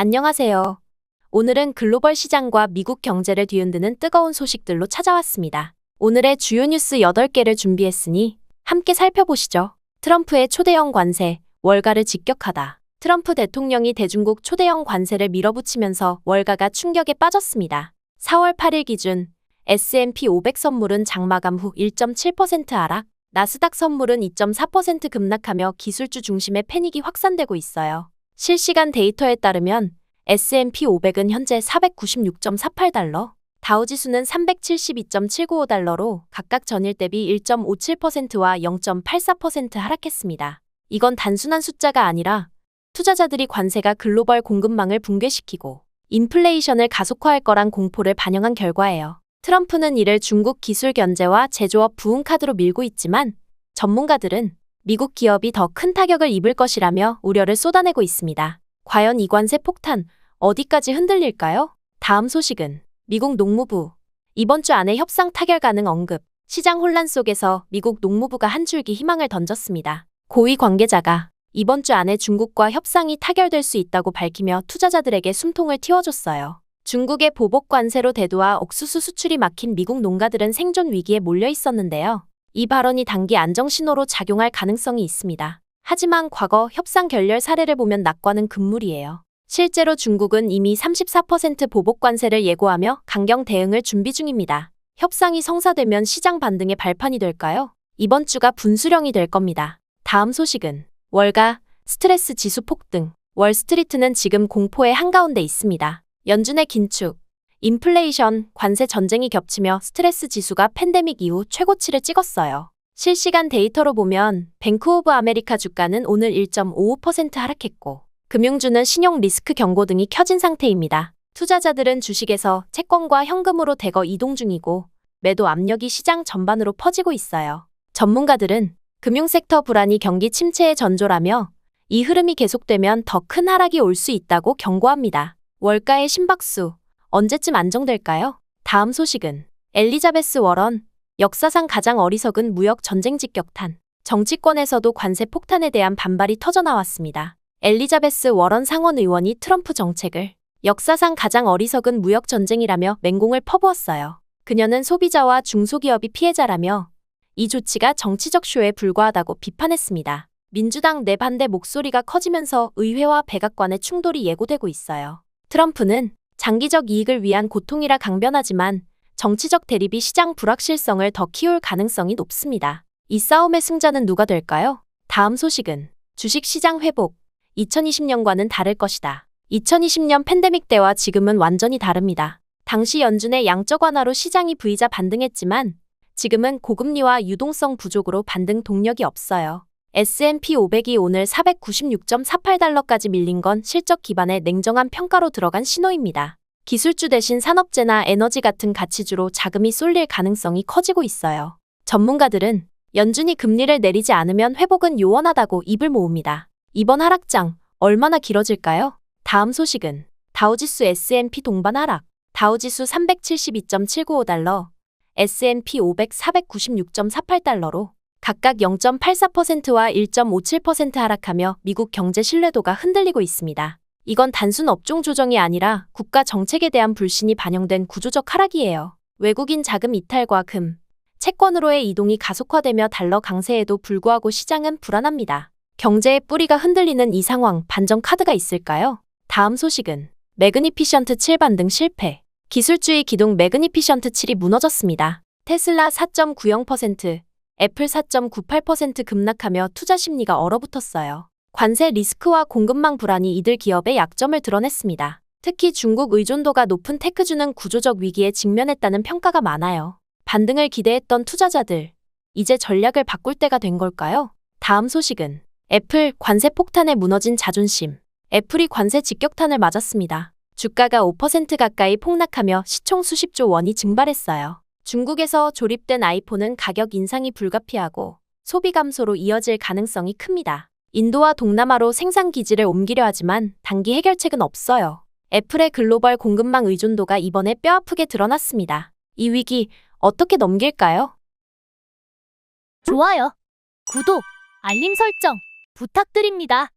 안녕하세요. 오늘은 글로벌 시장과 미국 경제를 뒤흔드는 뜨거운 소식들로 찾아왔습니다. 오늘의 주요 뉴스 8개를 준비했으니 함께 살펴보시죠. 트럼프의 초대형 관세, 월가를 직격하다. 트럼프 대통령이 대중국 초대형 관세를 밀어붙이면서 월가가 충격에 빠졌습니다. 4월 8일 기준 S&P 500 선물은 장마감 후 1.7% 하락, 나스닥 선물은 2.4% 급락하며 기술주 중심의 패닉이 확산되고 있어요. 실시간 데이터에 따르면 S&P 500은 현재 496.48달러, 다우지수는 372.795달러로 각각 전일 대비 1.57%와 0.84% 하락했습니다. 이건 단순한 숫자가 아니라 투자자들이 관세가 글로벌 공급망을 붕괴시키고 인플레이션을 가속화할 거란 공포를 반영한 결과예요. 트럼프는 이를 중국 기술 견제와 제조업 부흥 카드로 밀고 있지만 전문가들은 미국 기업이 더 큰 타격을 입을 것이라며 우려를 쏟아내고 있습니다. 과연 이 관세 폭탄 어디까지 흔들릴까요? 다음 소식은 미국 농무부. 이번 주 안에 협상 타결 가능 언급. 시장 혼란 속에서 미국 농무부가 한 줄기 희망을 던졌습니다. 고위 관계자가 이번 주 안에 중국과 협상이 타결될 수 있다고 밝히며 투자자들에게 숨통을 틔워줬어요. 중국의 보복 관세로 대두와 옥수수 수출이 막힌 미국 농가들은 생존 위기에 몰려 있었는데요. 이 발언이 단기 안정 신호로 작용할 가능성이 있습니다. 하지만 과거 협상 결렬 사례를 보면 낙관은 금물이에요. 실제로 중국은 이미 34% 보복 관세를 예고하며 강경 대응을 준비 중입니다. 협상이 성사되면 시장 반등의 발판이 될까요? 이번 주가 분수령이 될 겁니다. 다음 소식은 월가, 스트레스 지수 폭등. 월스트리트는 지금 공포의 한가운데 있습니다. 연준의 긴축, 인플레이션, 관세 전쟁이 겹치며 스트레스 지수가 팬데믹 이후 최고치를 찍었어요. 실시간 데이터로 보면 뱅크 오브 아메리카 주가는 오늘 1.55% 하락했고 금융주는 신용 리스크 경고 등이 켜진 상태입니다. 투자자들은 주식에서 채권과 현금으로 대거 이동 중이고 매도 압력이 시장 전반으로 퍼지고 있어요. 전문가들은 금융섹터 불안이 경기 침체의 전조라며 이 흐름이 계속되면 더 큰 하락이 올 수 있다고 경고합니다. 월가의 심박수, 언제쯤 안정될까요? 다음 소식은 엘리자베스 워런, 역사상 가장 어리석은 무역 전쟁 직격탄. 정치권에서도 관세 폭탄에 대한 반발이 터져나왔습니다. 엘리자베스 워런 상원 의원이 트럼프 정책을 역사상 가장 어리석은 무역 전쟁이라며 맹공을 퍼부었어요. 그녀는 소비자와 중소기업이 피해자라며 이 조치가 정치적 쇼에 불과하다고 비판했습니다. 민주당 내 반대 목소리가 커지면서 의회와 백악관의 충돌이 예고되고 있어요. 트럼프는 장기적 이익을 위한 고통이라 강변하지만 정치적 대립이 시장 불확실성을 더 키울 가능성이 높습니다. 이 싸움의 승자는 누가 될까요? 다음 소식은 주식시장 회복. 2020년과는 다를 것이다. 2020년 팬데믹 때와 지금은 완전히 다릅니다. 당시 연준의 양적 완화로 시장이 V자 반등했지만 지금은 고금리와 유동성 부족으로 반등 동력이 없어요. S&P 500이 오늘 496.48달러까지 밀린 건 실적 기반의 냉정한 평가로 들어간 신호입니다. 기술주 대신 산업재나 에너지 같은 가치주로 자금이 쏠릴 가능성이 커지고 있어요. 전문가들은 연준이 금리를 내리지 않으면 회복은 요원하다고 입을 모읍니다. 이번 하락장 얼마나 길어질까요? 다음 소식은 다우지수 S&P 동반 하락. 다우지수 372.795달러, S&P 500 496.48달러로 각각 0.84%와 1.57% 하락하며 미국 경제 신뢰도가 흔들리고 있습니다. 이건 단순 업종 조정이 아니라 국가 정책에 대한 불신이 반영된 구조적 하락이에요. 외국인 자금 이탈과 금, 채권으로의 이동이 가속화되며 달러 강세에도 불구하고 시장은 불안합니다. 경제의 뿌리가 흔들리는 이 상황, 반전 카드가 있을까요? 다음 소식은 매그니피션트 7 반등 실패. 기술주의 기둥 매그니피션트 7이 무너졌습니다. 테슬라 4.90%, 애플 4.98% 급락하며 투자 심리가 얼어붙었어요. 관세 리스크와 공급망 불안이 이들 기업의 약점을 드러냈습니다. 특히 중국 의존도가 높은 테크주는 구조적 위기에 직면했다는 평가가 많아요. 반등을 기대했던 투자자들, 이제 전략을 바꿀 때가 된 걸까요? 다음 소식은 애플 관세 폭탄에 무너진 자존심. 애플이 관세 직격탄을 맞았습니다. 주가가 5% 가까이 폭락하며 시총 수십조 원이 증발했어요. 중국에서 조립된 아이폰은 가격 인상이 불가피하고 소비 감소로 이어질 가능성이 큽니다. 인도와 동남아로 생산 기지를 옮기려 하지만 단기 해결책은 없어요. 애플의 글로벌 공급망 의존도가 이번에 뼈아프게 드러났습니다. 이 위기 어떻게 넘길까요? 좋아요, 구독, 알림 설정 부탁드립니다.